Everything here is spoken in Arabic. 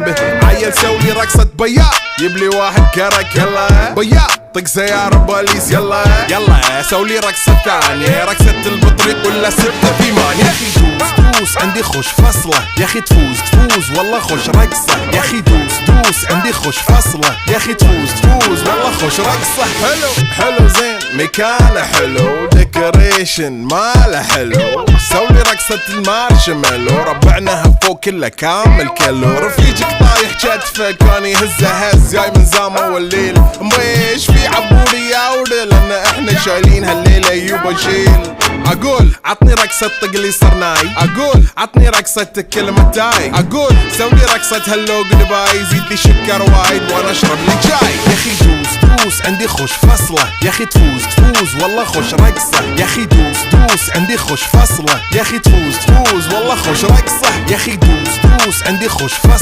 جيبه. عيل سوي رقصة بياع يبلي واحد كرك يلا بياع طق سيارة بوليس يلا يلا سولي رقصة ثانية رقصة البطريق ولا 6 في مان. يا اخي دوس عندي خوش فصلة يا اخي تفوز والله خوش رقصة. يا اخي دوس عندي خوش فصلة يا اخي تفوز والله خوش رقصة. حلو زين مكانه حلو ديكوريشن ماله حلو. سولي رقصة المارشميلو ربعناها فوق كله كامل كيلو. رفيجك طايح كتفك كان يهزه هز جاي من زامه والليل مبيش في عبوري يا ولد لان احنا شايلين هالليلة يوبا شيل. اقول عطني رقصة طقلي صرناي اقول عطني رقصة كلمة تاي اقول سولي رقصة هلو جودباي زيد لي شكر وايد وانا اشرب لي جاي. يا اخي دوس عندي خوش فصلة يا اخي تفوز والله خوش رقصة. يا اخي دوس عندي خوش فصلة يا اخي تفوز والله خوش رقصة. يا اخي دوس عندي خوش فصلة.